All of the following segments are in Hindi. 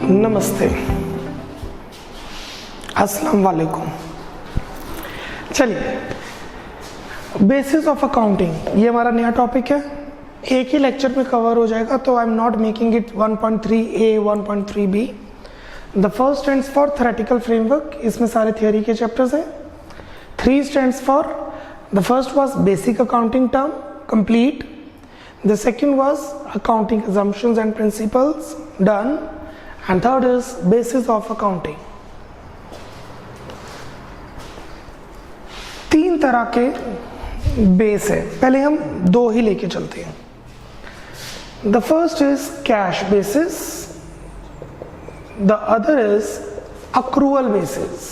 नमस्ते, अस्सलाम वालेकुम। चलिए, बेसिस ऑफ अकाउंटिंग ये हमारा नया टॉपिक है, एक ही लेक्चर में कवर हो जाएगा, तो I am not making it 1.3a 1.3b। The first stands for theoretical framework, इसमें सारे थियोरी के चैप्टर्स हैं। 3 stands for, the first was basic accounting term complete, the second was accounting assumptions and principles done, and third is basis of accounting। 3 तरह के बेस है, पहले हम 2 ही लेके चलते हैं। The first is cash basis, the other is accrual basis।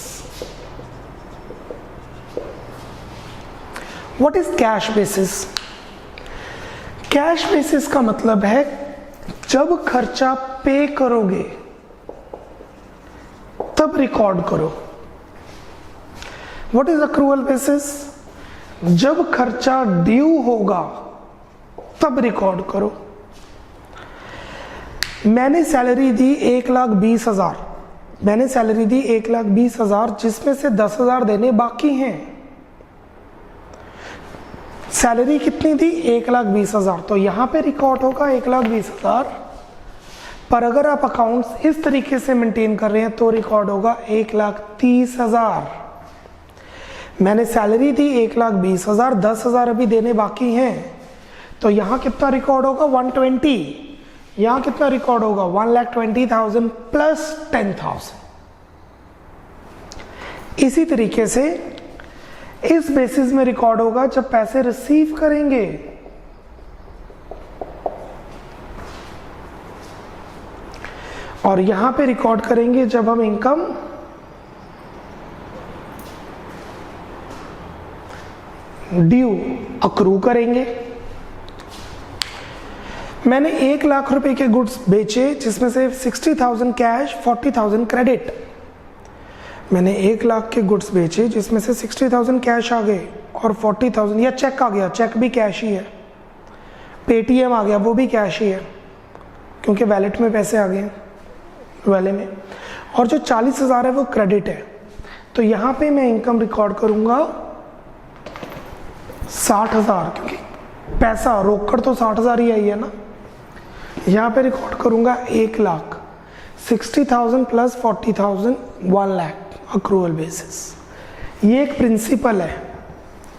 What is cash basis? Cash basis का मतलब है जब खर्चा पे करोगे तब रिकॉर्ड करो। What is accrual basis? जब खर्चा ड्यू होगा तब रिकॉर्ड करो। मैंने सैलरी दी 1,20,000, मैंने सैलरी दी 1,20,000 जिसमें से 10,000 देने बाकी हैं। सैलरी कितनी दी? 1,20,000, तो यहां पे रिकॉर्ड होगा 1,20,000। पर अगर आप अकाउंट्स इस तरीके से मेंटेन कर रहे हैं तो रिकॉर्ड होगा 1,30,000। मैंने सैलरी दी 1,20,000, 10,000 अभी देने बाकी हैं, तो यहां कितना रिकॉर्ड होगा? 120। यहां कितना रिकॉर्ड होगा? 1,20,000 प्लस 10,000। इसी तरीके से इस बेसिस में रिकॉर्ड होगा जब पैसे रिसीव करेंगे। और यहां पे रिकॉर्ड करेंगे जब हम इनकम ड्यू अक्रू करेंगे। मैंने 1,00,000 रुपए के गुड्स बेचे जिसमें से 60,000 कैश, 40,000 क्रेडिट। मैंने 1,00,000 के गुड्स बेचे जिसमें से 60,000 कैश आ गए और 40,000 या चेक आ गया, चेक भी कैश ही है। पेटीएम आ गया, वो भी कैश ही है क्योंकि वैलेट में पैसे आ गए वाले में। और जो 40,000 है वो क्रेडिट है, तो यहां पे मैं इनकम रिकॉर्ड करूंगा 60,000 क्योंकि पैसा रोकड़ तो 60,000 ही आई है ना। यहां पे रिकॉर्ड करूंगा 1,00,000, 60,000 प्लस 40,000 1,00,000 अक्रूवल बेसिस। ये एक प्रिंसिपल है,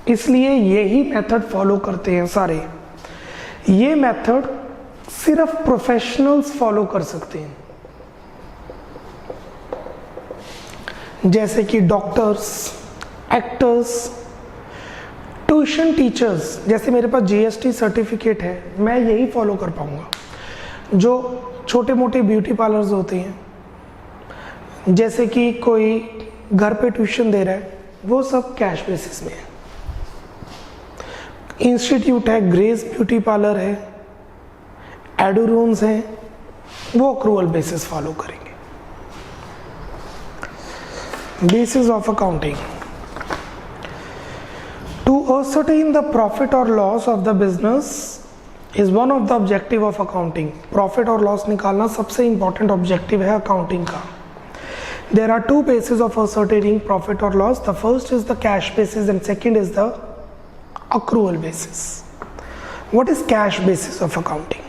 इसलिए यही मेथड फॉलो करते हैं सारे। ये मेथड सिर्फ प्रोफेशनल्स फॉलो कर सकते हैं, जैसे कि डॉक्टर्स, एक्टर्स, ट्यूशन टीचर्स। जैसे मेरे पास जीएसटी सर्टिफिकेट है, मैं यही फॉलो कर पाऊंगा। जो छोटे मोटे ब्यूटी पार्लर्स होते हैं, जैसे कि कोई घर पे ट्यूशन दे रहा है, वो सब कैश बेसिस में है। इंस्टीट्यूट है, ग्रेस ब्यूटी पार्लर है, एडोरूम्स हैं, वो अक्रूवल बेसिस फॉलो करेंगे। Basis of accounting. To ascertain the profit or loss of the business is one of the objective of accounting. Profit और loss निकालना सबसे important objective है accounting का। There are 2 bases of ascertaining profit or loss. The first is the cash basis and second is the accrual basis. What is cash basis of accounting?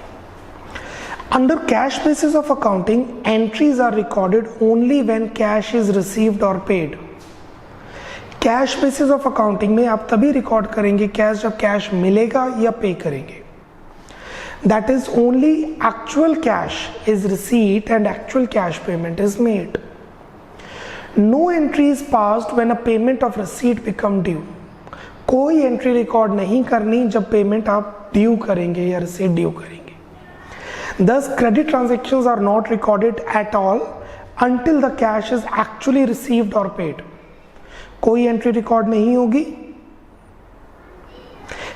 Under cash basis of accounting, entries are recorded only when cash is received or paid. Cash basis of accounting में आप तभी रिकॉर्ड करेंगे कैश जब कैश मिलेगा या पे करेंगे। That is only actual cash is receipt and actual cash payment is made. No entry is passed when a payment of receipt become due. कोई एंट्री रिकॉर्ड नहीं करनी जब पेमेंट आप ड्यू करेंगे या रिसीट ड्यू करेंगे। Thus, credit transactions are not recorded at all until the cash is actually received or paid. कोई एंट्री रिकॉर्ड नहीं होगी।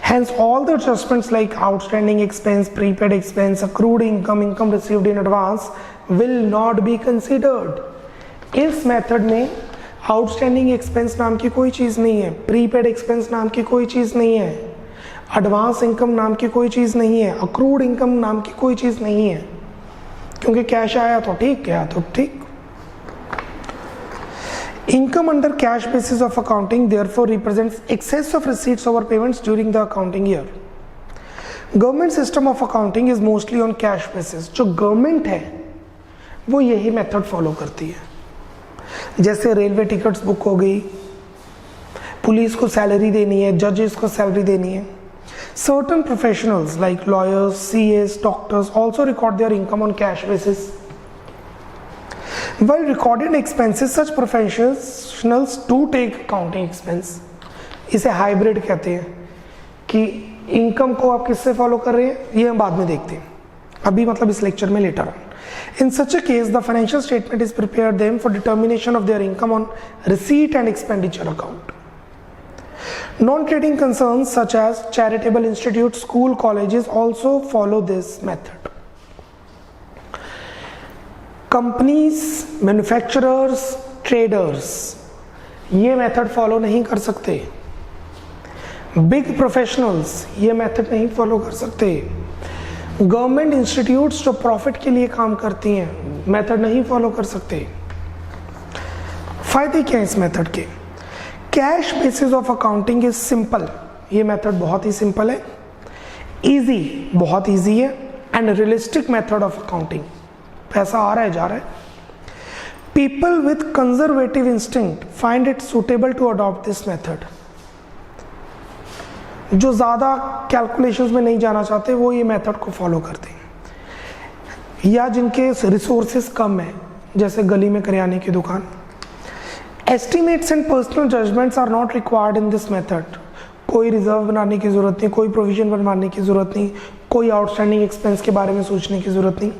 Hence, all the adjustments like outstanding expense, prepaid expense, accrued income, income received in advance will not be considered. इस मेथड में outstanding expense नाम की कोई चीज नहीं है, prepaid expense नाम की कोई चीज नहीं है, एडवांस इनकम नाम की कोई चीज नहीं है, अक्रूड इनकम नाम की कोई चीज नहीं है। क्योंकि कैश आया तो ठीक, गया तो ठीक। Income under cash basis of accounting therefore represents excess of receipts over payments during the accounting year. Government system of accounting is mostly on cash basis. जो गवर्नमेंट है वो यही मेथड फॉलो करती है। जैसे रेलवे टिकट्स बुक हो गई, पुलिस को सैलरी देनी है, जजेस को सैलरी देनी है। Certain professionals like lawyers, CAs, doctors also record their income on cash basis. While recording expenses, such professionals do take accounting expense. इसे हाइब्रिड कहते हैं कि इनकम को आप किससे फॉलो कर रहे हैं ये हम बाद में देखते हैं, अभी मतलब इस लेक्चर में later on. In such a case, the financial statement is prepared them for determination of their income on receipt and expenditure account. Non-trading concerns such as charitable institutes, school, colleges also follow this method. Companies, manufacturers, traders ये मेथड फॉलो नहीं कर सकते। बिग प्रोफेशनल्स ये मेथड नहीं फॉलो कर सकते। गवर्नमेंट इंस्टीट्यूट्स जो प्रॉफिट के लिए काम करती हैं मेथड नहीं फॉलो कर सकते। फायदे क्या है इस मेथड के? Cash basis of accounting is simple, ये मेथड बहुत ही सिंपल है, इजी, बहुत इजी है, and realistic method of accounting. पैसा आ रहा है, जा रहा है। People with conservative instinct find it suitable to adopt this method. जो ज्यादा कैलकुलेशंस में नहीं जाना चाहते वो ये मेथड को फॉलो करते हैं, या जिनके रिसोर्सेस कम है, जैसे गली में करियाने की दुकान। Estimates and personal judgements are not required in this method. कोई रिजर्व बनाने की जरूरत नहीं, कोई प्रोविजन बनवाने की जरूरत नहीं, कोई आउटस्टैंडिंग एक्सपेंस के बारे में सोचने की जरूरत नहीं।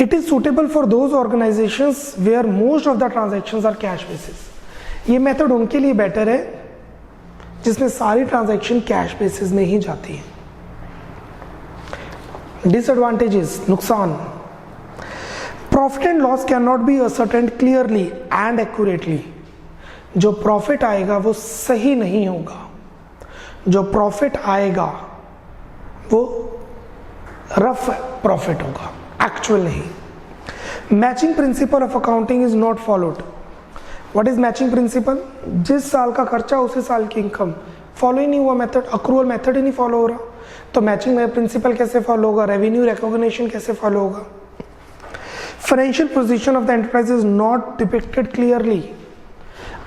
It is suitable for those organizations where most of the transactions are cash basis. ये मेथड उनके लिए बेटर है जिसमें सारी ट्रांजैक्शन कैश बेसिस में ही जाती है। डिसएडवांटेजेस, नुकसान। Profit and loss can not be ascertained clearly and accurately. जो प्रॉफिट आएगा वो सही नहीं होगा, जो प्रॉफिट आएगा वो रफ प्रॉफिट होगा, एक्चुअल नहीं। Matching principal of accounting is not followed. What is matching principal? जिस साल का खर्चा उसी साल की इनकम, फॉलो ही नहीं हुआ मेथड, अक्रूवल मेथड ही नहीं फॉलो हो रहा, तो मैचिंग प्रिंसिपल कैसे फॉलो होगा? रेवेन्यू रिकॉग्निशन कैसे फॉलो होगा? Financial position of the enterprise is not depicted clearly.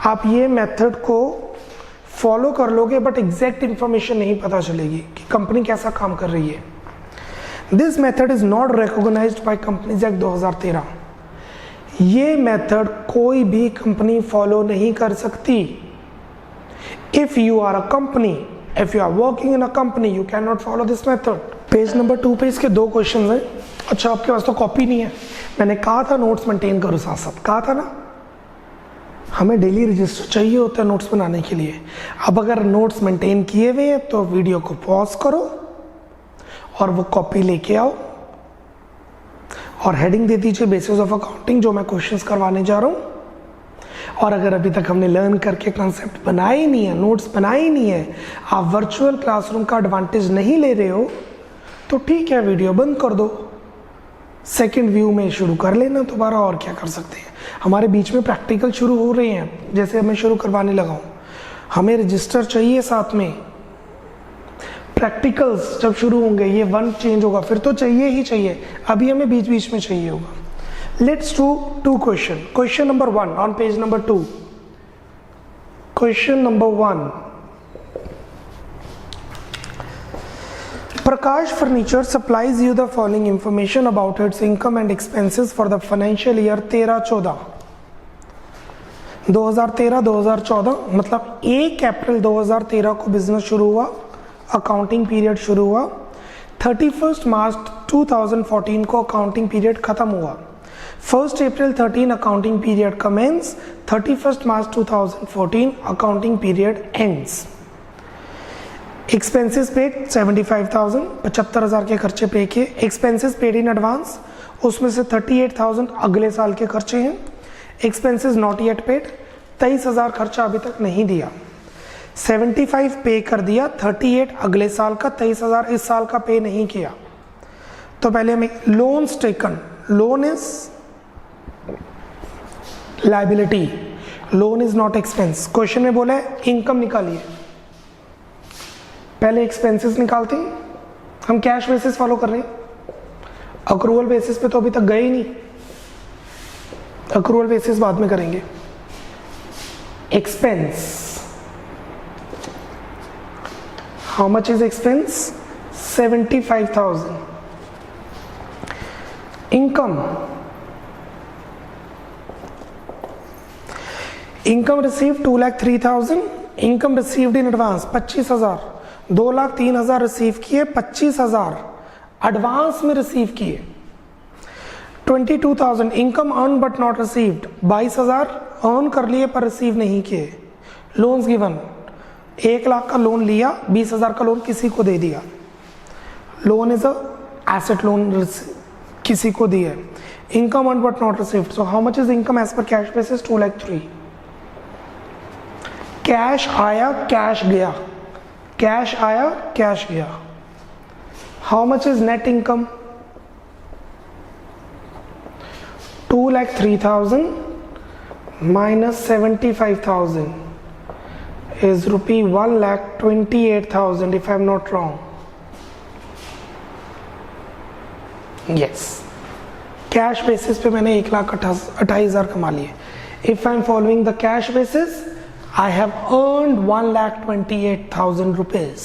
आप ये मेथड को फॉलो कर लोगे बट एग्जैक्ट इंफॉर्मेशन नहीं पता चलेगी कि कंपनी कैसा काम कर रही है। This method is not recognized by companies act 2013। ये मेथड कोई भी कंपनी फॉलो नहीं कर सकती। If you are a company, if you are working in a company, you can not follow this method. Page number 2 पे इसके 2 क्वेश्चन हैं। अच्छा, आपके पास तो कॉपी नहीं है, मैंने कहा था नोट्स मेंटेन करो साथ साथ, कहा था ना, हमें डेली रजिस्टर चाहिए होता है नोट्स बनाने के लिए। अब अगर नोट्स मेंटेन किए हुए हैं तो वीडियो को पॉज करो और वो कॉपी लेके आओ और हेडिंग दे दीजिए बेसिस ऑफ अकाउंटिंग, जो मैं क्वेश्चंस करवाने जा रहा हूं। और अगर अभी तक हमने लर्न करके कंसेप्ट बनाए ही नहीं है, नोट्स बनाए ही नहीं है, आप वर्चुअल क्लासरूम का एडवांटेज नहीं ले रहे हो, तो ठीक है, वीडियो बंद कर दो, सेकंड व्यू में शुरू कर लेना दोबारा। और क्या कर सकते हैं, हमारे बीच में प्रैक्टिकल शुरू हो रहे हैं, जैसे मैं शुरू करवाने लगा हूं। हमें रजिस्टर चाहिए, साथ में प्रैक्टिकल्स जब शुरू होंगे ये 1 चेंज होगा, फिर तो चाहिए ही चाहिए, अभी हमें बीच बीच में चाहिए होगा। Let's do 2 question. Question number 1 on page number 2। Question number 1, Prakash Furniture supplies you the following information about its income and expenses for the financial year 13-14। 2013-2014 मतलब 1 अप्रैल 2013 को बिजनेस शुरू हुआ, अकाउंटिंग पीरियड शुरू हुआ, 31 मार्च 2014 को अकाउंटिंग पीरियड खत्म हुआ। 1 अप्रैल 13 अकाउंटिंग पीरियड कमेंस, 31 मार्च 2014 accounting period ends. Expenses paid 75,000, 75,000 के खर्चे पे किए। एक्सपेंसेस पेड इन एडवांस, उसमें से 38,000 अगले साल के खर्चे हैं। एक्सपेंसेस नॉट येट पेड, 23,000 खर्चा अभी तक नहीं दिया। 75 पे कर दिया, 38 अगले साल का, 23,000 इस साल का पे नहीं किया। तो पहले हमें loans taken, loan is liability, loan is not expense. Question में बोला है इनकम निकालिए, पहले एक्सपेंसेस निकालते हैं। हम कैश बेसिस फॉलो कर रहे हैं, अक्रूवल बेसिस पे तो अभी तक गए ही नहीं, अक्रूवल बेसिस बाद में करेंगे। Expense, how much is expense? 75,000। Income, income receive 2,03,000, income received in advance 25,000, 2,03,000 receive किए, 25,000 एडवांस में रिसीव किए। 22,000 income earn but not received, 22,000 earn कर लिए पर रिसीव नहीं किए। लोन्स गिवन, 1 लाख का लोन लिया, 20,000 का लोन किसी को दे दिया। Loan is a asset loan, किसी को दिया। Income earn but not received, so how much is income as per cash basis? 2,03,000। Cash आया, कैश गया, कैश आया, कैश गया। How much is net income? 2,03,000 minus 75,000 is rupee 1,28,000 if I am not wrong. Yes, cash basis पे मैंने 1,28,000 कमा लिए। If I am following the cash basis, I have earned 1,28,000 rupees.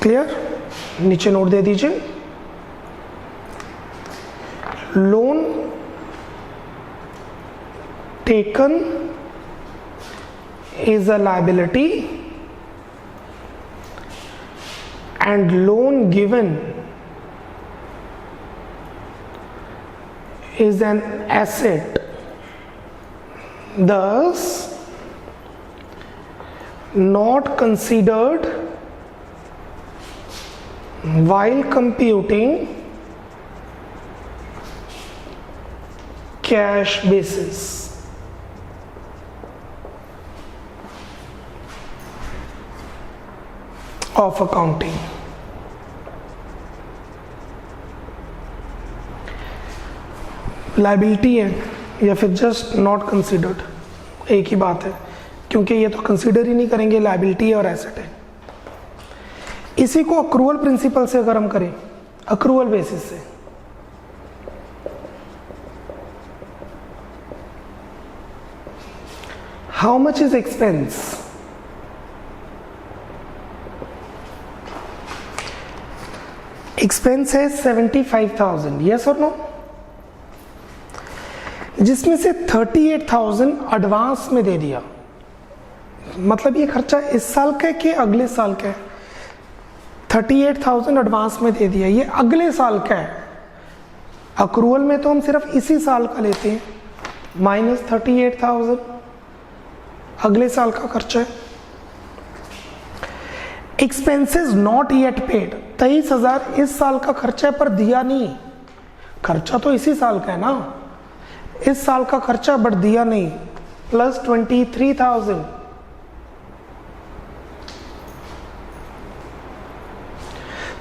Clear? नीचे नोट दे दीजिए। Loan taken is a liability and loan given is an asset. Thus, not considered while computing cash basis. Of accounting. Liability है या फिर जस्ट नॉट कंसिडर्ड, एक ही बात है, क्योंकि ये तो कंसिडर ही नहीं करेंगे, लाइबिलिटी है और एसेट है। इसी को अक्रूवल प्रिंसिपल से अगर हम करें, अक्रूवल बेसिस से, how much is expense? Expense है 75,000, यस और नो? जिसमें से 38,000 एडवांस में दे दिया, मतलब ये खर्चा इस साल का है कि अगले साल का है? 38,000 एडवांस में दे दिया, ये अगले साल का है। अक्रूवल में तो हम सिर्फ इसी साल का लेते हैं, माइनस 38,000 अगले साल का खर्चा है। एक्सपेंसेस नॉट येट पेड, 23,000 इस साल का खर्चा है पर दिया नहीं, खर्चा तो इसी साल का है ना, इस साल का खर्चा बट दिया नहीं, प्लस 23,000।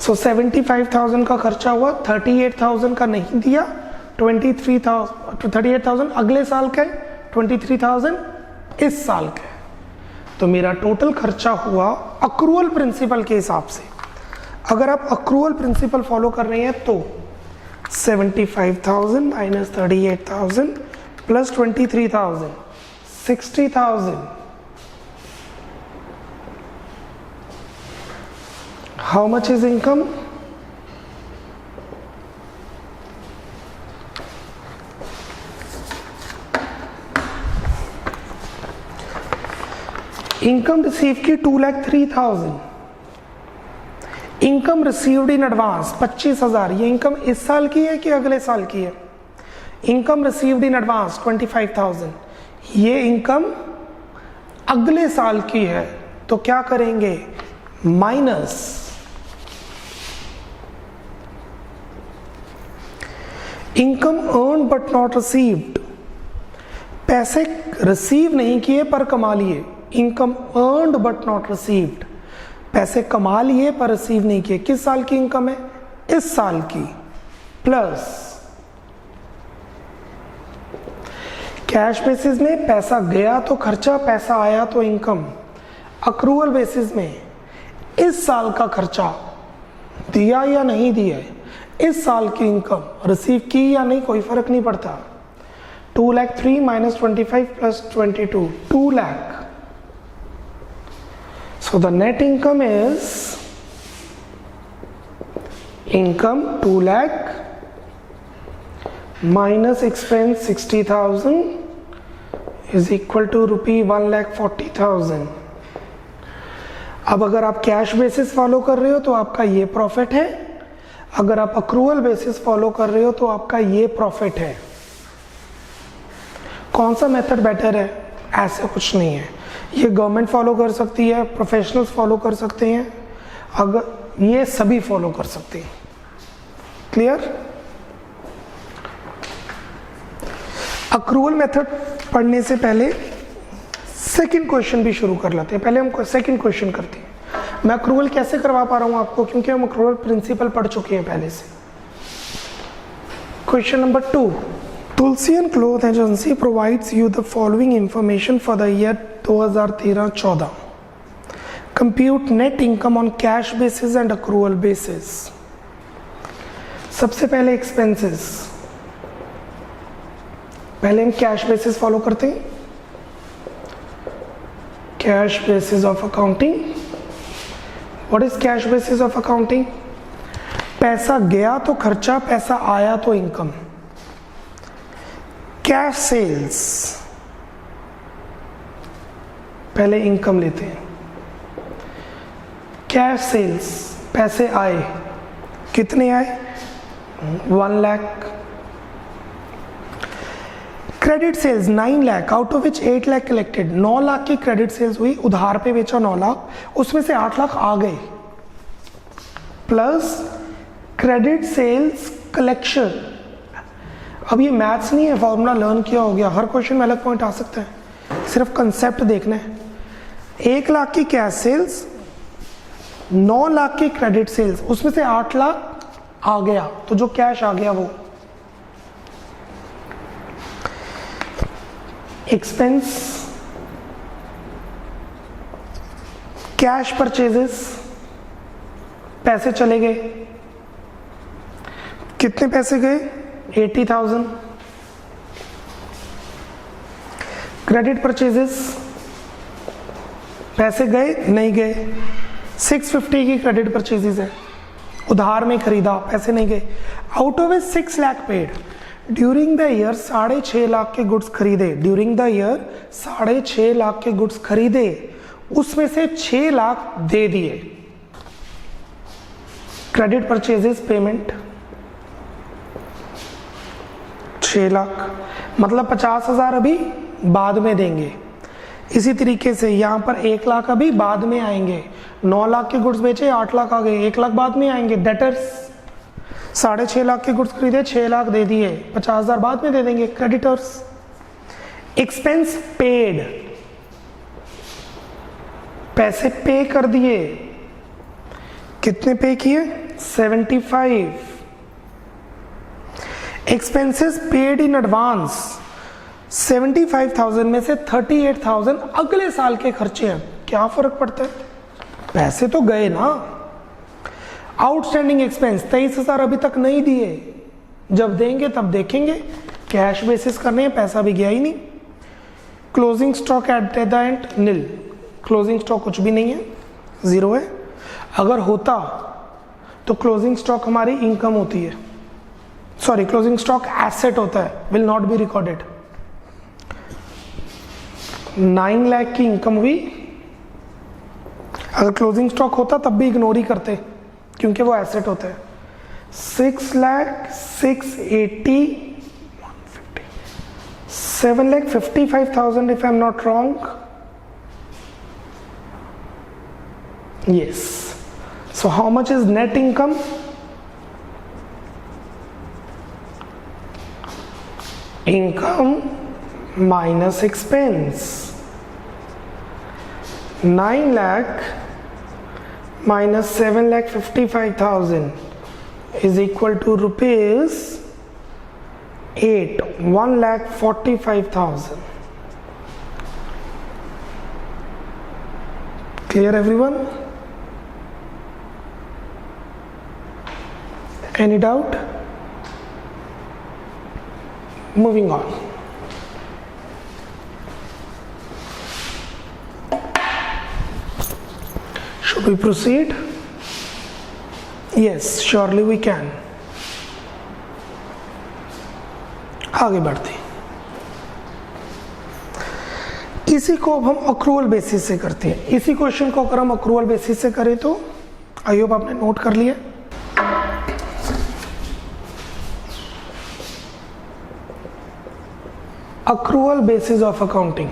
सो 75,000 का खर्चा हुआ, 38,000 का नहीं दिया, 38,000 अगले साल का है, 23,000 इस साल का है। तो मेरा टोटल खर्चा हुआ अक्रूवल प्रिंसिपल के हिसाब से। अगर आप अक्रूवल प्रिंसिपल फॉलो कर रहे हैं तो 75,000 minus 38,000 plus 23,000, 60,000. How much is income? Income receive की 2,03,000, इनकम रिसीव्ड इन एडवांस 25,000, ये इनकम इस साल की है कि अगले साल की है? इनकम रिसीव्ड इन एडवांस 25,000, ये इनकम अगले साल की है। तो क्या करेंगे? Minus income earn but not received, पैसे रिसीव नहीं किए पर कमा लिए, income earned but not received, पैसे कमा लिए पर रिसीव नहीं किए, किस साल की इनकम है? इस साल की, प्लस कैश बेसिस में पैसा गया तो खर्चा, पैसा आया तो इनकम। अक्रूवल बेसिस में इस साल का खर्चा दिया या नहीं दिया, इस साल की इनकम रिसीव की या नहीं, कोई फर्क नहीं पड़ता। 2,03,000 minus 25 plus 22, 2 lakh. So the net income is income 2 lakh minus expense 60,000 is equal to rupee 1,40,000. अब अगर आप कैश बेसिस फॉलो कर रहे हो तो आपका ये प्रॉफिट है, अगर आप अक्रूवल बेसिस फॉलो कर रहे हो तो आपका ये प्रॉफिट है। कौन सा मेथड बेटर है? ऐसे कुछ नहीं है, ये गवर्नमेंट फॉलो कर सकती है, प्रोफेशनल्स फॉलो कर सकते हैं, अगर ये सभी फॉलो कर सकते हैं। क्लियर? अक्रूवल मेथड पढ़ने से पहले सेकंड क्वेश्चन भी शुरू कर लेते हैं। पहले हम सेकंड क्वेश्चन करते हैं। मैं अक्रूवल कैसे करवा पा रहा हूं आपको, क्योंकि हम अक्रूवल प्रिंसिपल पढ़ चुके हैं पहले से। Question number 2, Tulsian cloth agency provides you the following information for the year 2013-14। Compute net income on cash basis and accrual basis. सबसे पहले एक्सपेंसेस, पहले हम कैश बेसिस फॉलो करते हैं। Cash basis of accounting, what is cash basis of accounting? पैसा गया तो खर्चा, पैसा आया तो इनकम। कैश सेल्स, पहले इनकम लेते हैं। कैश सेल्स, पैसे आए, कितने आए? 1 lakh. Credit sales 9 lakh, out of which 8 lakh collected. 9 lakh की क्रेडिट सेल्स हुई, उधार पे बेचा 9 लाख, उसमें से 8 लाख आ गए, प्लस क्रेडिट सेल्स कलेक्शन। अब ये मैथ्स नहीं है, फॉर्मूला लर्न किया हो गया, हर क्वेश्चन में अलग पॉइंट आ सकता है, सिर्फ कंसेप्ट देखना है। 1 लाख की कैश सेल्स, 9 लाख की क्रेडिट सेल्स, उसमें से 8 लाख आ गया, तो जो कैश आ गया वो एक्सपेंस। कैश परचेजेस, पैसे चले गए, कितने पैसे गए? 80,000। क्रेडिट परचेजेस, पैसे गए नहीं गए, 650 की क्रेडिट परचेजेस है, उधार में खरीदा, पैसे नहीं गए। Out of 6 lakh paid during the year, 6.5 lakh के गुड्स खरीदे, ड्यूरिंग द ईयर 6.5 लाख के गुड्स खरीदे, उसमें से 6 लाख दे दिए। क्रेडिट परचेजेस पेमेंट 6 लाख, मतलब 50,000 अभी बाद में देंगे। इसी तरीके से यहाँ पर 1 लाख अभी बाद में आएंगे, 9 लाख के गुड्स बेचे, 8 लाख आ गए, 1 लाख बाद में आएंगे। डेटर्स 6.5 लाख के गुड्स खरीदे, 6 लाख दे दिए, 50,000 बाद में दे देंगे। क्रेडिटर्स। एक्सपेंस पेड, पैसे पे कर दिए, कितने पे किए? 75। एक्सपेंसेस पेड इन एडवांस, 75,000 में से 38,000 अगले साल के खर्चे हैं। क्या फर्क पड़ता है? पैसे तो गए ना। आउटस्टैंडिंग एक्सपेंस 23,000 अभी तक नहीं दिए, जब देंगे तब देखेंगे, कैश बेसिस करने हैं, पैसा भी गया ही नहीं। Closing stock at the end nil, closing stock कुछ भी नहीं है, जीरो है। अगर होता तो क्लोजिंग स्टॉक हमारी इनकम होती है, सॉरी क्लोजिंग स्टॉक एसेट होता है, will not be recorded. 9 lakh की इनकम हुई, अगर क्लोजिंग स्टॉक होता तब भी इग्नोर ही करते क्योंकि वो एसेट होता है। 6,680, 7,55,000 if I'm not wrong. Yes. So how much is net income? Income minus expense. 9 lakh minus 7,55,000 is equal to rupees 8, 1,45,000. Clear everyone? Any doubt? Moving on. Should we proceed? Yes, surely we can. आगे बढ़ते हैं। इसी को अब हम अक्रूवल बेसिस से करते हैं। इसी क्वेश्चन को अगर हम अक्रूवल बेसिस से करें तो आई होप आपने नोट कर लिया। Accrual basis of accounting.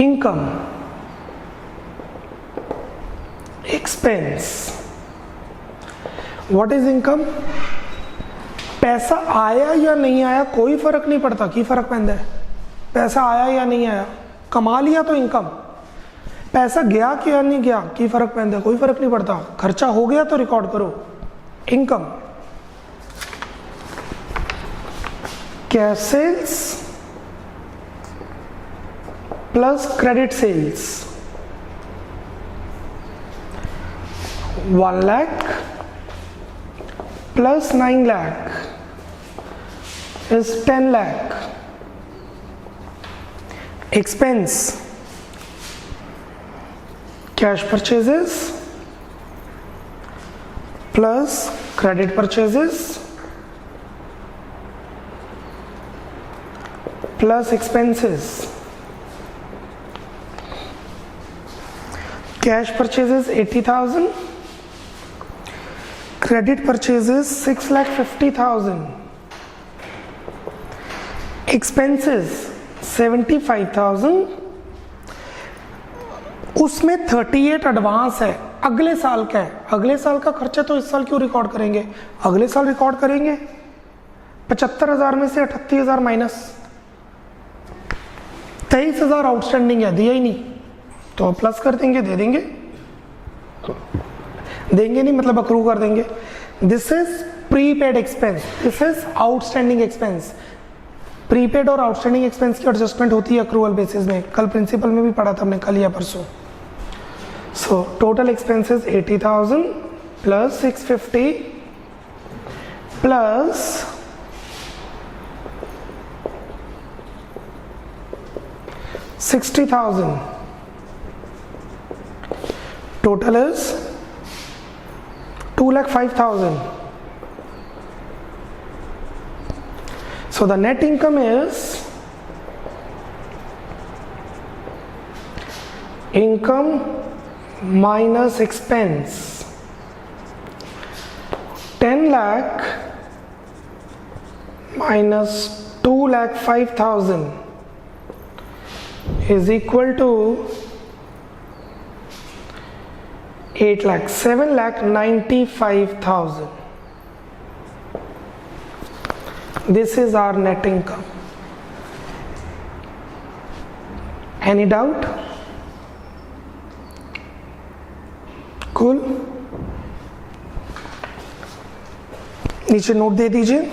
Income, expense. What is income? पैसा आया या नहीं आया कोई फर्क नहीं पड़ता। की फर्क पैंदा है? पैसा आया या नहीं आया, कमा लिया तो इनकम। पैसा गया कि या नहीं गया, की फर्क पैंदा? कोई फर्क नहीं पड़ता। खर्चा हो गया तो रिकॉर्ड करो income. Cash sales plus credit sales 1 lakh plus 9 lakh is 10 lakh. Expense, cash purchases plus credit purchases plus expenses. Cash purchases 80,000, credit purchases 6,50,000, expenses 75,000, उसमें 38 एडवांस है, अगले साल का है। अगले साल का खर्चा तो इस साल क्यों रिकॉर्ड करेंगे, अगले साल रिकॉर्ड करेंगे। 75,000 में से 38,000 माइनस 23,000 आउटस्टैंडिंग है, दिया ही नहीं तो प्लस कर देंगे, दे देंगे। देंगे नहीं मतलब अक्रू कर देंगे। This is prepaid expense, this is outstanding expense. Prepaid और आउटस्टैंडिंग एक्सपेंस की एडजस्टमेंट होती है अक्रूवल बेसिस में। कल प्रिंसिपल में भी पढ़ा था हमने, कल या परसों। So total expenses 80,000 plus 650 plus 60,000, total is 2,05,000. So the net income is income minus expense 10 lakh minus 2,05,000 is equal to 8 lakh, 7,95,000. This is our net income. Any doubt? Cool. नीचे नोट दे दीजिए।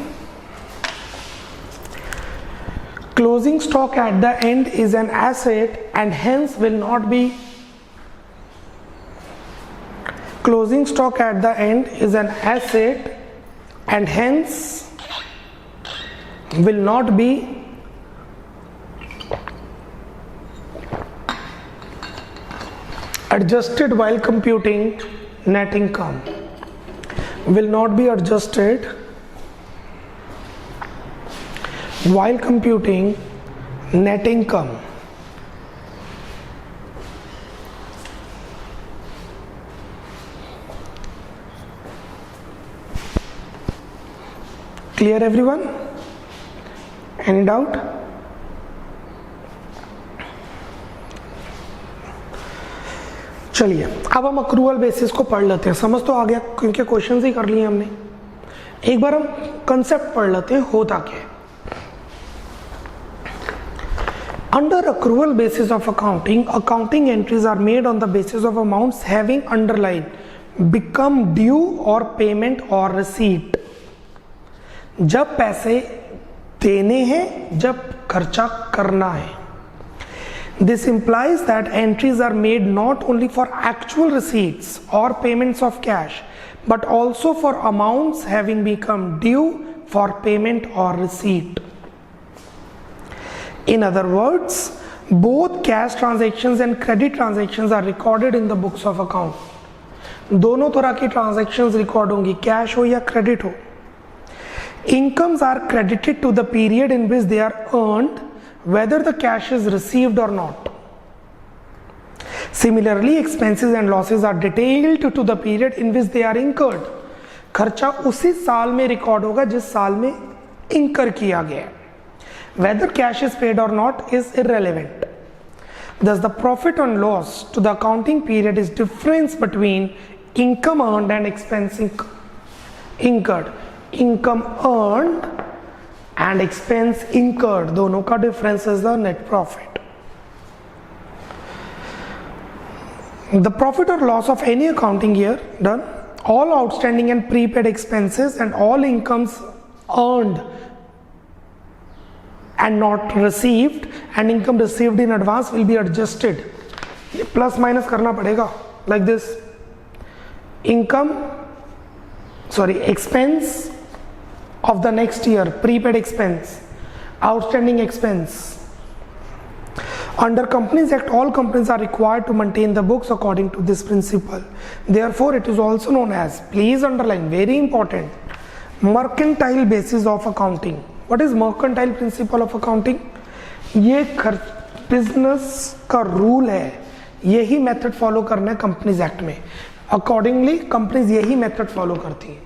Closing stock at the end is an asset and hence will not be. Closing stock at the end is an asset and hence will not be adjusted while computing net income. Will not be adjusted while computing net income. Clear everyone? Any doubt? चलिए अब हम अक्रूवल बेसिस को पढ़ लेते हैं। समझ तो आ गया क्योंकि क्वेश्चंस ही कर लिए हमने। एक बार हम कंसेप्ट पढ़ लेते हैं होता क्या है। Under accrual basis of accounting, accounting entries are made on the basis of amounts having underlined become due or payment or receipt. जब पैसे देने हैं, जब खर्चा करना है. This implies that entries are made not only for actual receipts or payments of cash, but also for amounts having become due for payment or receipt. In other words, both cash transactions and credit transactions are recorded in the books of account. दोनों तरह की transactions record होंगी, cash हो या credit हो. Incomes are credited to the period in which they are earned, whether the cash is received or not. Similarly, expenses and losses are detailed to the period in which they are incurred. खर्चा उसी साल में रिकॉर्ड होगा जिस साल में incur किया गया है. Whether cash is paid or not is irrelevant. Thus, the profit and loss to the accounting period is difference between income earned and expense incurred. Income earned and expense incurred, दोनों का difference is the net profit. The profit or loss of any accounting year done, all outstanding and prepaid expenses and all incomes earned and not received and income received in advance will be adjusted. Plus minus करना पड़ेगा like this. Expense of the next year, prepaid expense, outstanding expense. Under Companies Act, all companies are required to maintain the books according to this principle. Therefore, it is also known as, please underline, very important, mercantile basis of accounting. What is mercantile principle of accounting? ये बिजनेस का रूल है, यही मेथड फॉलो करना है कंपनीज एक्ट में. अकॉर्डिंगली कंपनीज यही मेथड फॉलो करती हैं.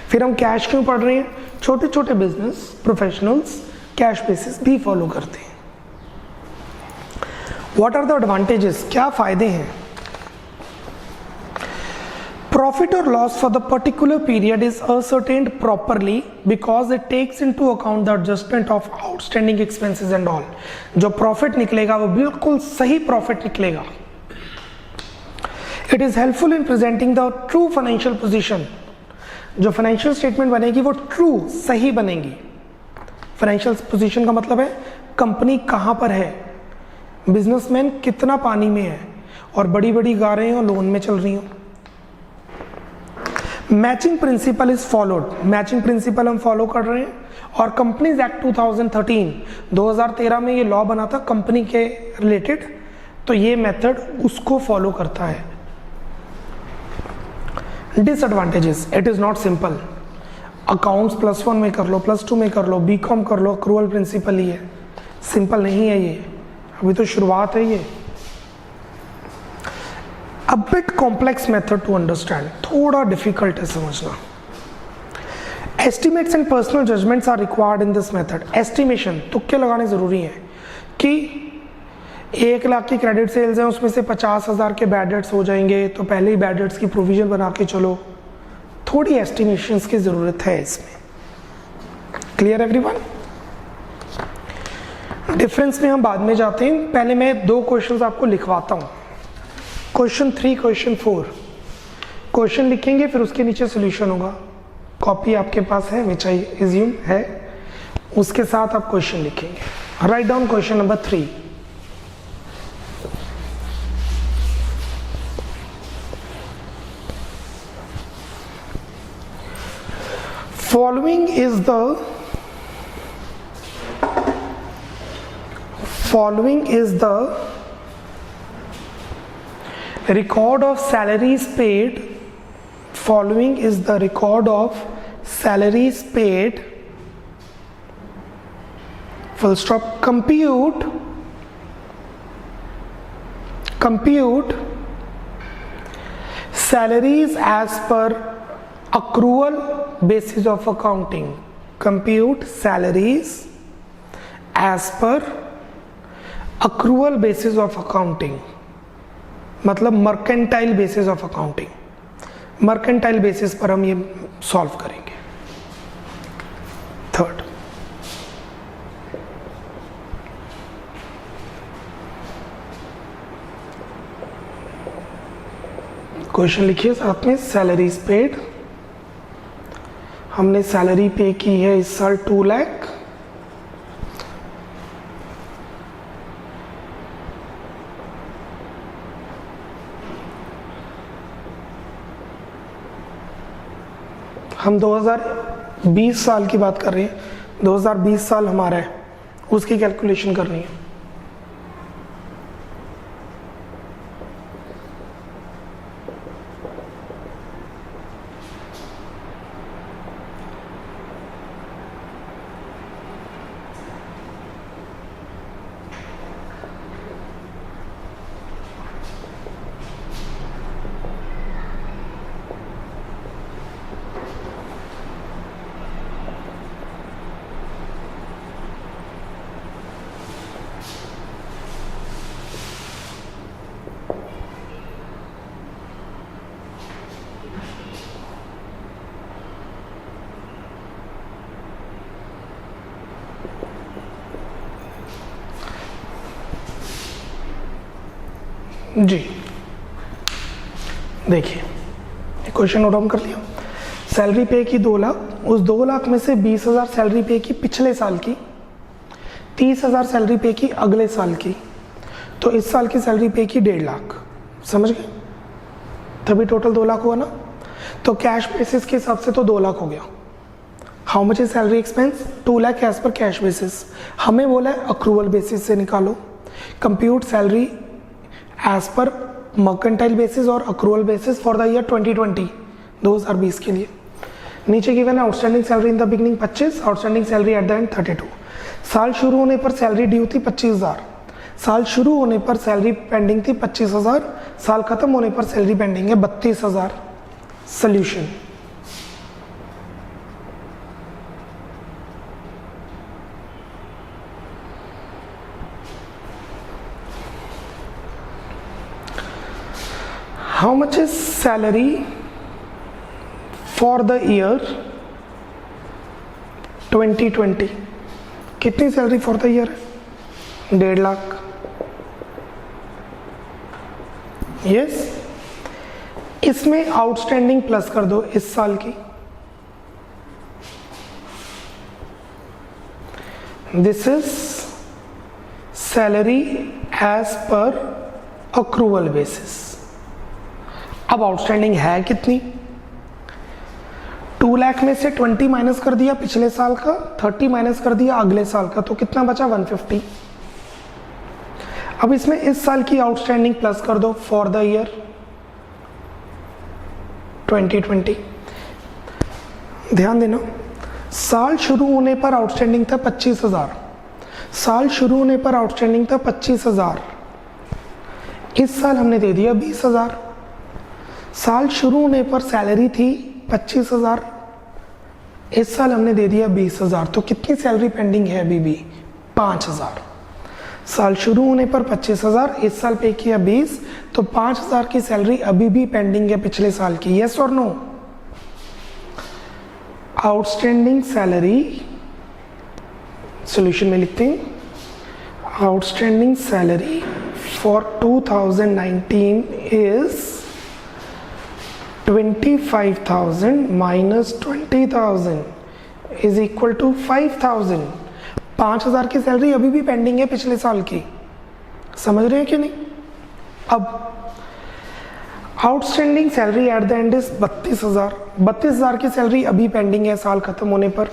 फिर हम कैश क्यों पढ़ रहे हैं? छोटे छोटे बिजनेस प्रोफेशनल्स कैश बेसिस भी फॉलो करते हैं. What are the advantages? क्या फायदे हैं? Profit or loss for the particular period is ascertained properly because it takes into account the adjustment of outstanding expenses and all. जो profit निकलेगा वो बिल्कुल सही profit निकलेगा. It is helpful in presenting the true financial position. जो financial statement बनेगी वो true सही बनेगी. Financial position का मतलब है कंपनी कहाँ पर है, बिजनेसमैन कितना पानी में है और बड़ी बड़ी कारें और लोन में चल रही हो. Matching principal is followed. Matching principal हम फॉलो कर रहे हैं. और कंपनीज एक्ट 2013 में ये लॉ बना था कंपनी के रिलेटेड, तो ये मेथड उसको फॉलो करता है. Disadvantages, it is not simple. Accounts +1 में कर लो, +2 में कर लो, बीकॉम कर लो, अक्रूवल प्रिंसिपल ही है. सिंपल नहीं है ये, अभी तो शुरुआत है ये. A bit complex method to understand, थोड़ा difficult है समझना. Estimates and personal judgments are required in this method. Estimation तुक्के लगाने ज़रूरी हैं कि 1 लाख की क्रेडिट सेल्स हैं, उसमें से 50,000 के बैड डेट्स हो जाएंगे, तो पहले ही बैड डेट्स की प्रोविजन बना के चलो. थोड़ी एस्टिमेशंस की ज़रूरत है इसमें. Clear everyone? डिफरेंस में हम बाद में जाते हैं. पहले मैं 2 क्वेश्चंस आपको लिखवाता हूँ. Question 3, question 4. क्वेश्चन लिखेंगे फिर उसके नीचे सोल्यूशन होगा. कॉपी आपके पास है, विच आई एज्यूम है, उसके साथ आप क्वेश्चन लिखेंगे. Write down question number 3. Following is the record of salaries paid. Following is the record of salaries paid. Full stop. Compute salaries as per accrual basis of accounting. Compute salaries as per accrual basis of accounting. मतलब mercantile basis of accounting. Mercantile basis पर हम ये सॉल्व करेंगे. 3rd, क्वेश्चन लिखिए साथ में, सैलरीज पेड, हमने सैलरी पे की है इस साल 2 लाख, हम 2020 साल की बात कर रहे हैं, 2020 साल हमारा है, उसकी कैलकुलेशन करनी है। जी देखिए, क्वेश्चन नोट डाउन कर लिया। सैलरी पे की 2 लाख, उस 2 लाख में से 20,000 सैलरी पे की पिछले साल की, 30,000 सैलरी पे की अगले साल की, तो इस साल की सैलरी पे की 1.5 लाख, समझ गए? तभी टोटल 2 लाख हुआ ना। तो कैश बेसिस के हिसाब से तो 2 लाख हो गया। How much is salary expense? 2 lakh as per cash basis. हमें बोला है अक्रूवल बेसिस से निकालो, compute salary as per mercantile basis और accrual basis for the year 2020 के लिए। नीचे गिवन है outstanding salary in the beginning 25, outstanding salary at the end 32। साल शुरू होने पर सैलरी ड्यू थी 25,000, साल शुरू होने पर सैलरी पेंडिंग थी 25,000, साल खत्म होने पर सैलरी पेंडिंग है 32,000। Solution, how much is salary for the year 2020? कितनी सैलरी फॉर द ईयर है? 1.5 लाख। यस, इसमें आउटस्टैंडिंग प्लस कर दो इस साल की, this is salary as per accrual basis. अब आउटस्टैंडिंग है कितनी? 2 लाख में से 20 माइनस कर दिया पिछले साल का, 30 माइनस कर दिया अगले साल का, तो कितना बचा? 150। अब इसमें इस साल की आउटस्टैंडिंग प्लस कर दो फॉर द ईयर 2020। ध्यान देना, साल शुरू होने पर आउटस्टैंडिंग था 25,000, साल शुरू होने पर आउटस्टैंडिंग था 25,000, इस साल हमने दे दिया 20,000। साल शुरू होने पर सैलरी थी 25,000, इस साल हमने दे दिया 20,000, तो कितनी सैलरी पेंडिंग है अभी भी? 5,000। साल शुरू होने पर 25,000, इस साल पे किया 20, तो 5,000 की सैलरी अभी भी पेंडिंग है पिछले साल की। यस और नो? आउटस्टैंडिंग सैलरी, सॉल्यूशन में लिखते हैं, outstanding salary for 2019 is 25,000 minus 20,000 is equal to 5,000। 5,000 की सैलरी अभी भी पेंडिंग है पिछले साल की, समझ रहे हैं कि नहीं? अब outstanding salary at the and is 32,000। 32,000 की सैलरी अभी पेंडिंग है साल खत्म होने पर,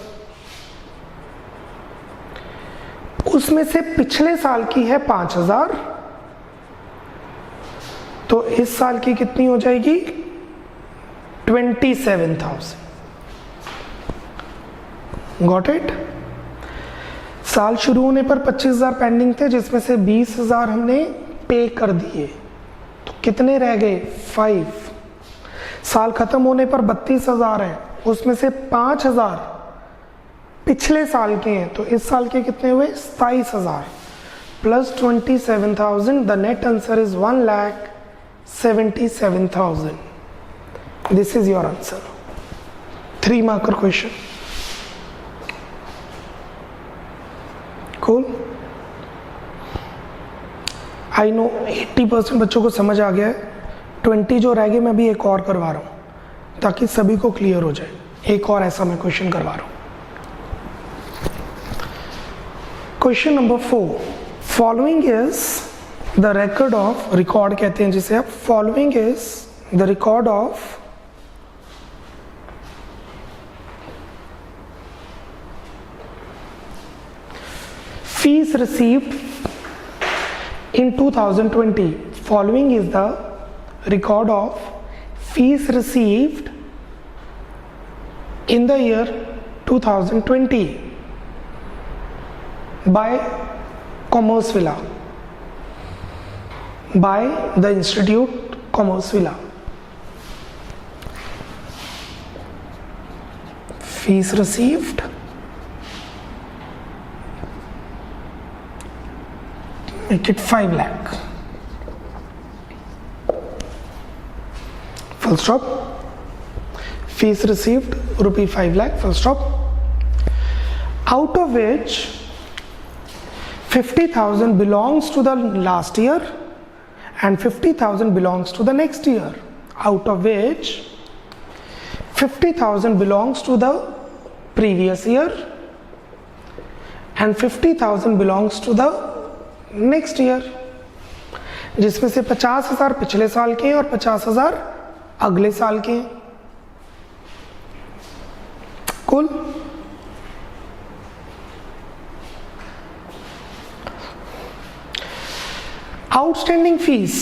उसमें से पिछले साल की है 5,000, तो इस साल की कितनी हो जाएगी? 27,000। Got it? साल शुरू होने पर 25,000 पेंडिंग थे, जिसमें से 20,000 हमने पे कर दिए, तो कितने रह गए? 5। साल खत्म होने पर 32,000 है, उसमें से 5,000 पिछले साल के हैं, तो इस साल के कितने हुए? 27,000 plus 27,000, the net answer is 1,77,000। This is your answer. 3 marker question. Cool. I know 80% बच्चों को समझ आ गया है, 20 जो रह गए मैं भी एक और करवा रहा हूँ ताकि सभी को क्लियर हो जाए। एक और ऐसा मैं क्वेश्चन करवा रहा हूँ। Question number 4, following is the record of, record कहते हैं जिसे आप, following is the record of fees received in 2020. Following is the record of fees received in the year 2020 by Commerce Villa, by the Institute Commerce Villa. Fees received make it 5 lakh. Full stop. Fees received rupee 5 lakh. Full stop. Out of which 50,000 belongs to the last year and 50,000 belongs to the next year. Out of which 50,000 belongs to the previous year and 50,000 belongs to the next year, जिसमें से 50,000 पिछले साल के हैं और 50,000 अगले साल के हैं। कुल outstanding fees,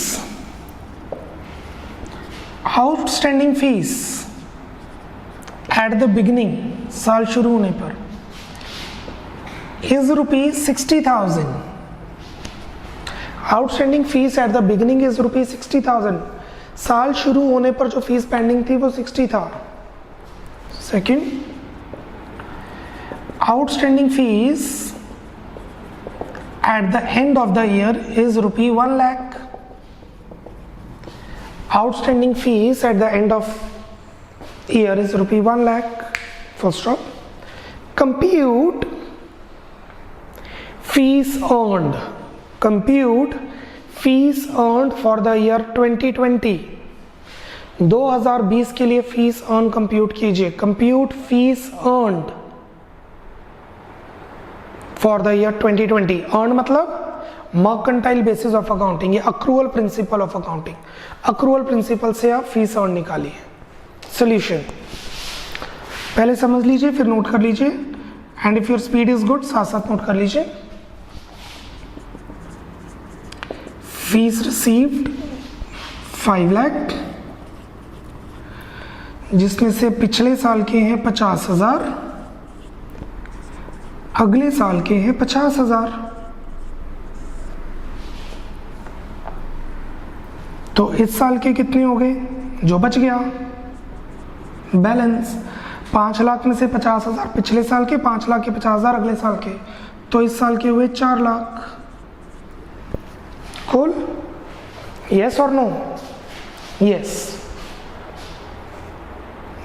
outstanding fees at the beginning, साल शुरू होने पर, is ₹60,000। Outstanding fees at the beginning is ₹60,000। साल शुरू होने पर जो फीस पेंडिंग थी वो 60 था। Second, outstanding fees eight the end of the year is ₹1 lakh। Outstanding fees eight the end of year is ₹1 lakh। Full stop. Compute fees earned, compute fees earned for the year 2020। 2020 के लिए फीस अर्न कंप्यूट कीजिए। Compute fees earned for the year 2020। Earn मतलब मर्केंटाइल बेसिस ऑफ अकाउंटिंग, ये accrual principle of accounting. Accrual principle से आप फीस अर्न निकालिए। सोल्यूशन पहले समझ लीजिए फिर नोट कर लीजिए, and if your speed is good साथ साथ नोट कर लीजिए। फीस रिसीव्ड 5 लाख, जिसमें से पिछले साल के हैं 50,000, अगले साल के हैं 50,000। तो इस साल के कितने हो गए, जो बच गया बैलेंस 5 लाख में से 50,000 पिछले साल के, 5 लाख के 50,000 अगले साल के, तो इस साल के हुए 4 lakh. Cool? Yes or no? Yes.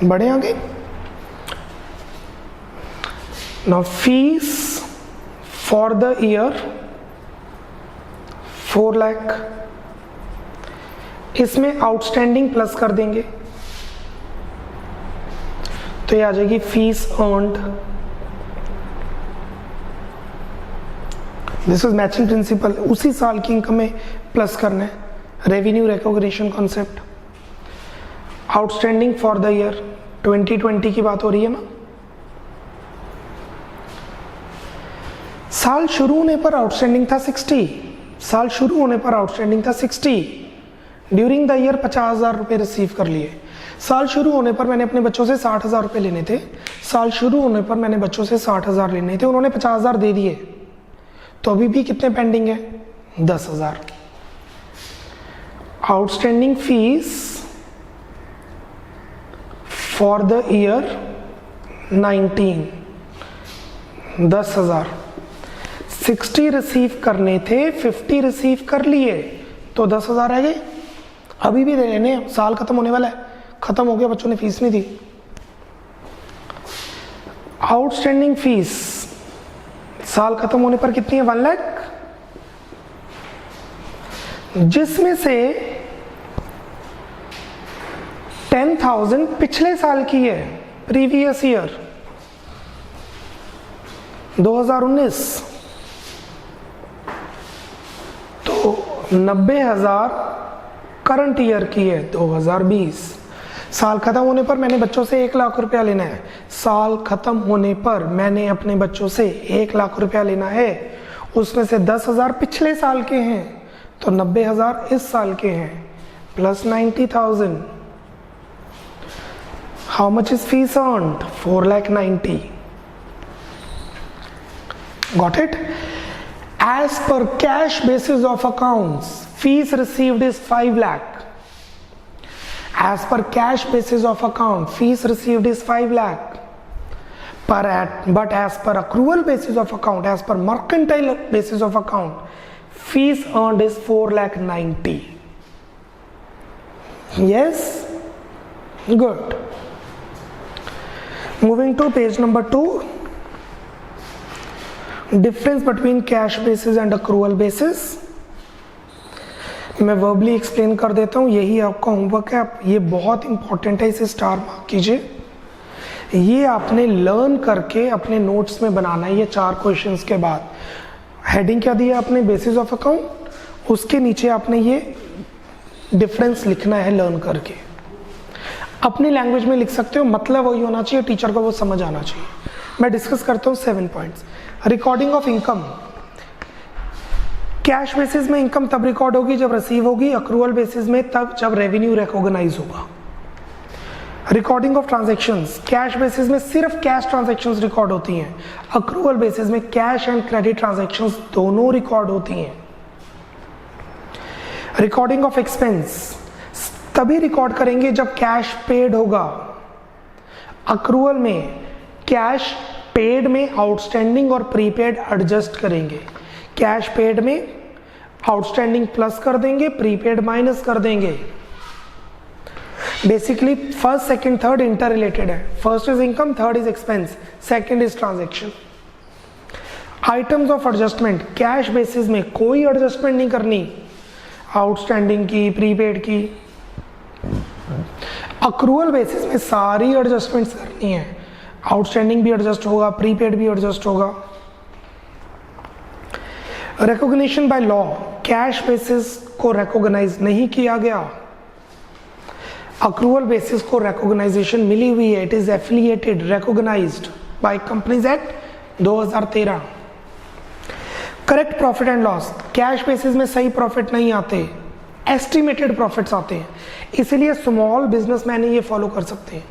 बढ़े आगे। Now fees for the year 4 lakh, इसमें आउटस्टैंडिंग प्लस कर देंगे तो ये आ जाएगी fees earned. This is matching principal, उसी साल की इनकम में प्लस करना है। Revenue recognition concept. Outstanding for the year 2020 की बात हो रही है ना। साल शुरू होने पर आउटस्टैंडिंग था 60, साल शुरू होने पर आउटस्टैंडिंग था 60। ड्यूरिंग द ईयर 50,000 रुपये रिसीव कर लिए। साल शुरू होने पर मैंने अपने बच्चों से 60,000 रुपये लेने थे। साल शुरू होने पर मैंने बच्चों से 60,000 लेने थे, उन्होंने 50,000 दे दिए, तो अभी भी कितने पेंडिंग है, 10,000। Outstanding fees for the year 19, 10,000। 60 receive करने थे, 50 रिसीव कर लिए, तो 10,000 रह गए। अभी भी दे लेने, साल खत्म होने वाला है, खत्म हो गया, बच्चों ने फीस नहीं दी। आउटस्टैंडिंग फीस साल खत्म होने पर कितनी है, 1 लाख, जिसमें से 10,000 पिछले साल की है, प्रीवियस ईयर 2019, तो 90,000 करंट ईयर की है 2020। साल खत्म होने पर मैंने बच्चों से 1 लाख रुपया लेना है, साल खत्म होने पर मैंने अपने बच्चों से 1 लाख रुपया लेना है, उसमें से 10,000 पिछले साल के हैं, तो 90,000 इस साल के हैं, plus 90,000। How much is fees earned? 4,90,000। Got it? As per cash basis of accounts, fees received is 5 lakh. As per cash basis of account, fees received is 5 lakh. But as per accrual basis of account, as per mercantile basis of account, fees earned is 4,90,000. Yes? Good. Moving to page number 2. Difference between cash basis and accrual basis. मैं वर्बली एक्सप्लेन कर देता हूँ, यही आपका होमवर्क है। आप ये बहुत इंपॉर्टेंट है, इसे स्टार मार्क कीजिए। ये आपने लर्न करके अपने नोट्स में बनाना है। ये 4 क्वेश्चंस के बाद हेडिंग क्या दिया आपने? Basis of account. उसके नीचे आपने ये डिफरेंस लिखना है लर्न करके। अपनी लैंग्वेज में लिख सकते हो, मतलब वही होना चाहिए, टीचर को वो समझ आना चाहिए। मैं डिस्कस करता हूँ 7 points. Recording of income. Cash basis में इनकम तब रिकॉर्ड होगी जब रिसीव होगी, अक्रूवल बेसिस में तब जब रेवेन्यू रिकॉग्नाइज होगा। Recording of transactions. Cash basis में सिर्फ कैश ट्रांजैक्शंस रिकॉर्ड होती हैं, अक्रूवल बेसिस में कैश एंड क्रेडिट ट्रांजैक्शंस दोनों रिकॉर्ड होती हैं। रिकॉर्डिंग ऑफ एक्सपेंस तभी रिकॉर्ड करेंगे जब कैश पेड होगा। अक्रूवल में कैश पेड में आउटस्टैंडिंग और प्रीपेड एडजस्ट करेंगे। कैश पेड में आउटस्टैंडिंग प्लस कर देंगे, प्रीपेड माइनस कर देंगे। Basically first, second, third inter related है। First is income, third is expense, second is transaction. Items of adjustment. Cash basis में कोई एडजस्टमेंट नहीं करनी, आउटस्टैंडिंग की, प्रीपेड की। अक्रूवल बेसिस में सारी एडजस्टमेंट्स करनी है, आउटस्टैंडिंग भी एडजस्ट होगा, प्रीपेड भी एडजस्ट होगा। Recognition by law. Cash basis को रिकॉग्नाइज नहीं किया गया, अक्रूवल बेसिस को रिकॉग्नाइजेशन मिली हुई है, it is affiliated, recognized by companies act 2013। Correct profit and loss. Cash basis में सही प्रॉफिट नहीं आते, एस्टिमेटेड प्रॉफिट्स आते हैं, इसलिए स्मॉल बिजनेसमैन ये फॉलो कर सकते हैं।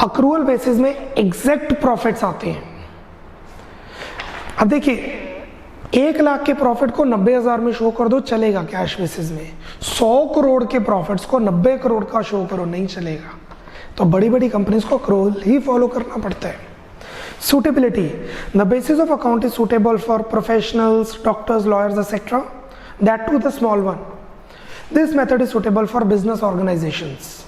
अक्रूवल बेसिस में एग्जैक्ट प्रॉफिट्स आते हैं। अब देखिए 1 लाख के प्रॉफिट को 90,000 में शो कर दो, चलेगा कैश बेसिस में। 100 करोड़ के प्रॉफिट्स को 90 करोड़ का शो करो, नहीं चलेगा। तो बड़ी बड़ी कंपनीज को अक्रूवल ही फॉलो करना पड़ता है। Suitability. The basis of account is suitable for professionals, doctors, lawyers etcetera, that too the small one. This method is suitable for business organisations.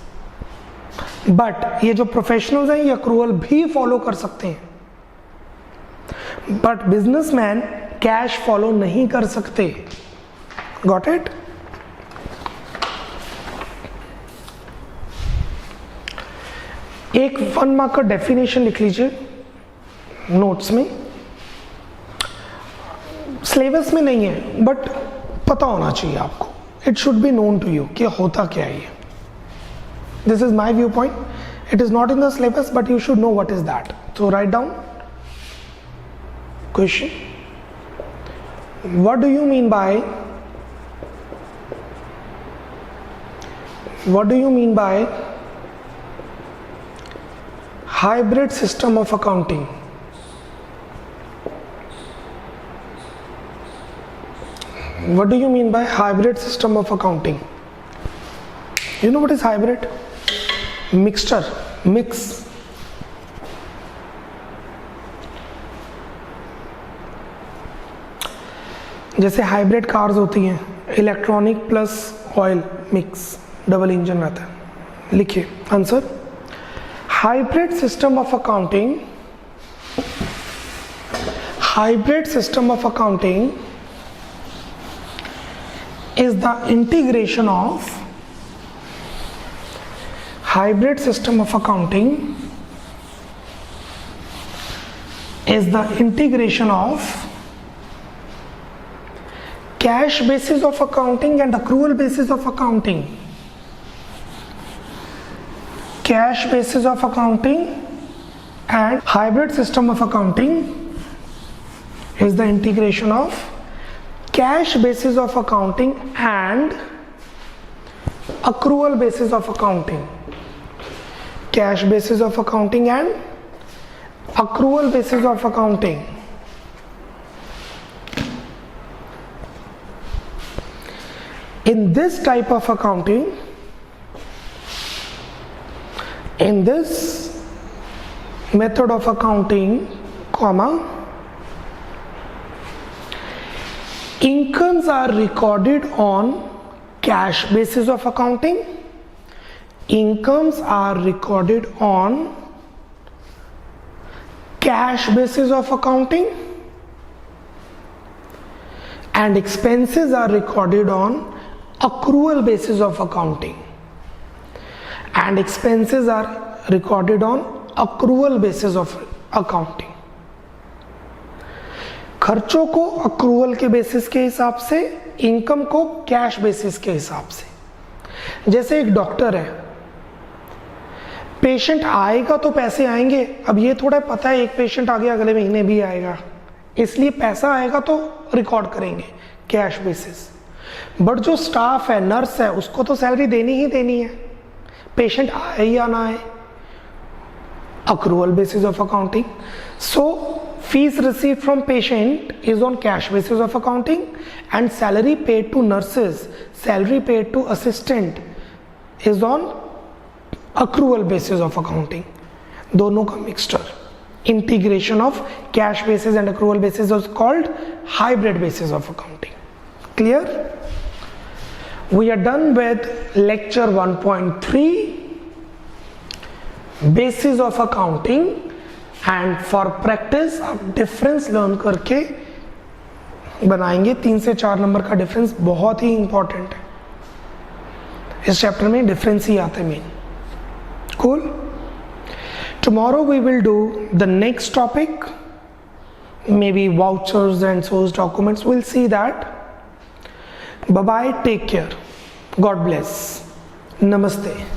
But ये जो प्रोफेशनल्स हैं ये अक्रूवल भी फॉलो कर सकते हैं, बट बिजनेसमैन कैश फॉलो नहीं कर सकते। Got it? एक 1 मार्क का डेफिनेशन लिख लीजिए नोट्स में, सिलेबस में नहीं है बट पता होना चाहिए आपको। It should be known to you कि होता क्या है ये। This is my view point, it is not in the syllabus but you should know what is that. So write down question. What do you mean by hybrid system of accounting? What do you mean by hybrid system of accounting? You know what is hybrid? Mixture, mix. जैसे हाइब्रिड कार्स होती हैं, electronic plus oil mix, double engine रहता है। लिखिए answer. Hybrid system of accounting, hybrid system of accounting is the integration of hybrid system of accounting is the integration of cash basis of accounting and accrual basis of accounting. Cash basis of accounting and hybrid system of accounting is the integration of cash basis of accounting and accrual basis of accounting. Cash basis of accounting and accrual basis of accounting. In this type of accounting, in this method of accounting, incomes are recorded on cash basis of accounting. Incomes are recorded on cash basis of accounting, and expenses are recorded on accrual basis of accounting. And expenses are recorded on accrual basis of accounting. खर्चों को अक्रूवल के बेसिस के हिसाब से, इनकम को कैश बेसिस के हिसाब से। जैसे एक डॉक्टर है, पेशेंट आएगा तो पैसे आएंगे। अब ये थोड़ा पता है एक पेशेंट आगे अगले महीने भी आएगा, इसलिए पैसा आएगा तो रिकॉर्ड करेंगे कैश बेसिस। बट जो स्टाफ है, नर्स है, उसको तो सैलरी देनी ही देनी है, पेशेंट आए या ना आए, accrual basis of accounting. So fees received from patient is on cash basis of accounting, and salary paid to nurses, salary paid to assistant is on accrual basis of accounting. दोनों का mixture, integration of cash basis and accrual basis is called hybrid basis of accounting. Clear? We are done with lecture 1.3, basis of accounting, and for practice आप डिफरेंस लर्न करके बनाएंगे। 3 से 4 नंबर का डिफरेंस बहुत ही इंपॉर्टेंट है, इस चैप्टर में डिफरेंस ही आते हैं main. Cool. Tomorrow we will do the next topic, may be vouchers and source documents, will see that. Bye bye, take care, God bless, नमस्ते।